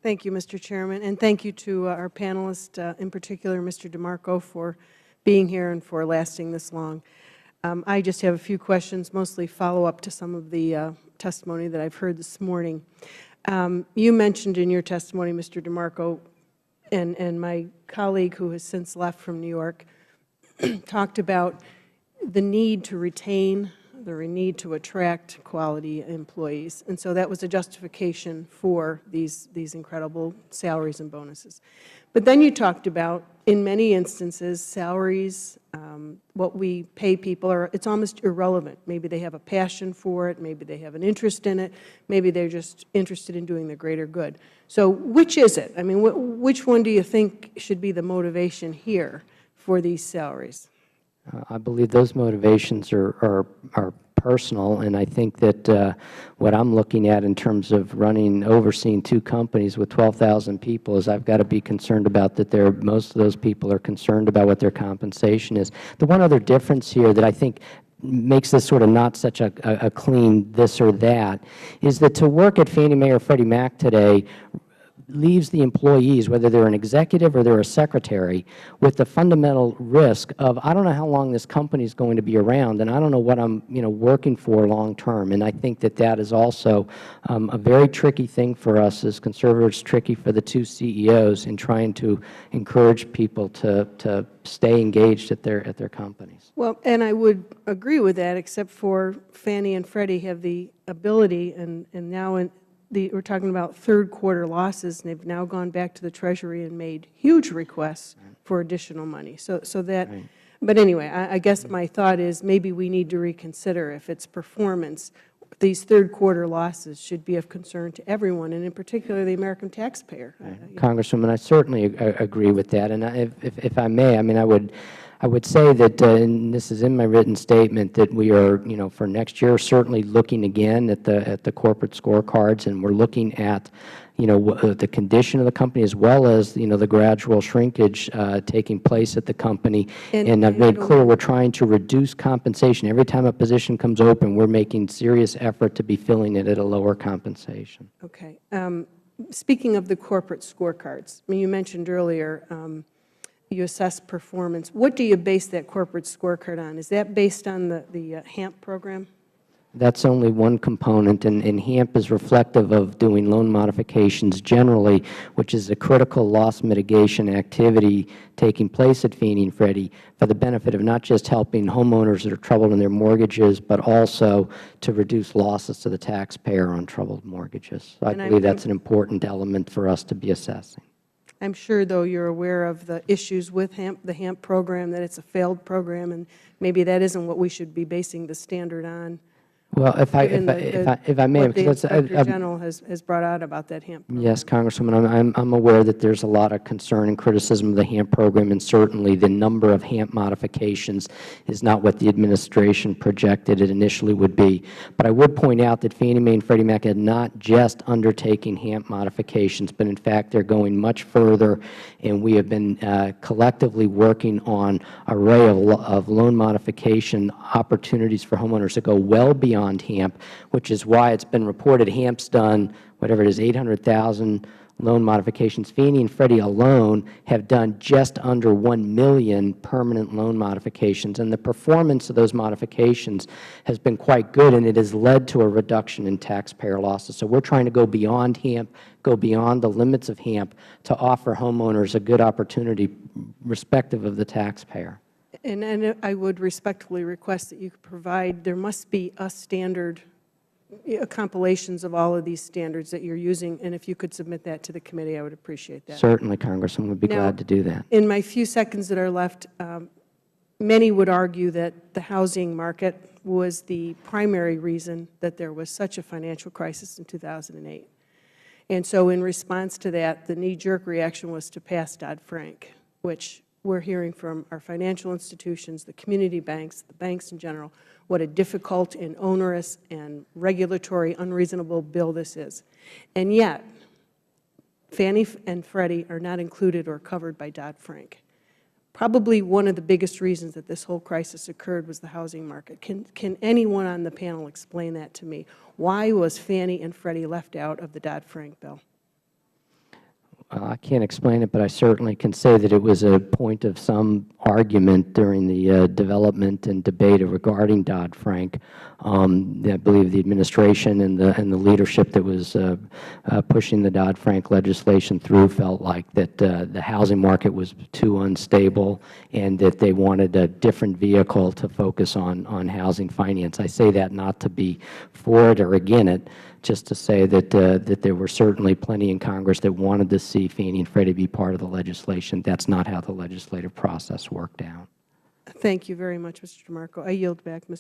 Thank you, Mr. Chairman, and thank you to our panelist, in particular, Mr. DeMarco, for being here and for lasting this long. I just have a few questions, mostly follow-up to some of the testimony that I've heard this morning. You mentioned in your testimony, Mr. DeMarco, and my colleague who has since left from New York, talked about the need to retain, the need to attract quality employees. And so that was a justification for these incredible salaries and bonuses. But then you talked about, in many instances, salaries, what we pay people, it's almost irrelevant. Maybe they have a passion for it, maybe they have an interest in it, maybe they're just interested in doing the greater good. So which is it? I mean, which one do you think should be the motivation here for these salaries? I believe those motivations are personal, and I think that what I'm looking at in terms of overseeing 2 companies with 12,000 people is I've got to be concerned about that most of those people are concerned about what their compensation is. The one other difference here that I think makes this sort of not such a clean this or that is that to work at Fannie Mae or Freddie Mac today leaves the employees, whether they're an executive or they're a secretary, with the fundamental risk of, I don't know how long this company is going to be around, and I don't know what I'm working for long term. And I think that that is also a very tricky thing for us as conservatives, tricky for the 2 CEOs in trying to encourage people to stay engaged at their companies. Well, and I would agree with that, except for Fannie and Freddie have the ability, and now we're talking about third-quarter losses, and they've now gone back to the Treasury and made huge requests for additional money. So that, right. But anyway, I guess my thought is maybe we need to reconsider if it's performance. These third-quarter losses should be of concern to everyone, and in particular the American taxpayer. Right. Congresswoman, I certainly agree with that. And if I may, I mean, I would say that, and this is in my written statement, that we are, for next year, certainly looking again at the corporate scorecards, and we're looking at, the condition of the company as well as, the gradual shrinkage taking place at the company. And I've made clear we're trying to reduce compensation. Every time a position comes open, we're making serious effort to be filling it at a lower compensation. Okay. Speaking of the corporate scorecards, I mean, you mentioned earlier, you assess performance. What do you base that corporate scorecard on? Is that based on the HAMP program? That's only one component, and HAMP is reflective of doing loan modifications generally, which is a critical loss mitigation activity taking place at Fannie and Freddie for the benefit of not just helping homeowners that are troubled in their mortgages, but also to reduce losses to the taxpayer on troubled mortgages. So I believe that's an important element for us to be assessing. I'm sure, though, you're aware of the issues with the HAMP program, that it's a failed program, and maybe that isn't what we should be basing the standard on. Well, if I may, what the Inspector General has brought out about that HAMP program. Yes, Congresswoman, I'm aware that there's a lot of concern and criticism of the HAMP program, and certainly the number of HAMP modifications is not what the administration projected it initially would be. But I would point out that Fannie Mae and Freddie Mac had not just undertaken HAMP modifications, but in fact they're going much further, and we have been collectively working on an array of loan modification opportunities for homeowners that go well beyond HAMP, which is why it's been reported HAMP's done, whatever it is, 800,000 loan modifications. Fannie and Freddie alone have done just under 1 million permanent loan modifications, and the performance of those modifications has been quite good, and it has led to a reduction in taxpayer losses. So we're trying to go beyond HAMP, go beyond the limits of HAMP to offer homeowners a good opportunity respective of the taxpayer. And I would respectfully request that you provide, there must be a standard, compilations of all of these standards that you're using, and if you could submit that to the committee, I would appreciate that. Certainly, Congressman, would be glad to do that. In my few seconds that are left, many would argue that the housing market was the primary reason that there was such a financial crisis in 2008. And so in response to that, the knee-jerk reaction was to pass Dodd-Frank, which we're hearing from our financial institutions, the community banks, the banks in general, what a difficult and onerous and regulatory unreasonable bill this is. And yet, Fannie and Freddie are not included or covered by Dodd-Frank. Probably one of the biggest reasons that this whole crisis occurred was the housing market. Can anyone on the panel explain that to me? Why was Fannie and Freddie left out of the Dodd-Frank bill? I can't explain it, but I certainly can say that it was a point of some argument during the development and debate regarding Dodd-Frank. I believe the administration and the leadership that was pushing the Dodd-Frank legislation through felt like that the housing market was too unstable and that they wanted a different vehicle to focus on housing finance. I say that not to be for it or against it, just to say that there were certainly plenty in Congress that wanted to see Fannie and Freddie be part of the legislation. That's not how the legislative process worked out. Thank you very much, Mr. DeMarco. I yield back, Mr.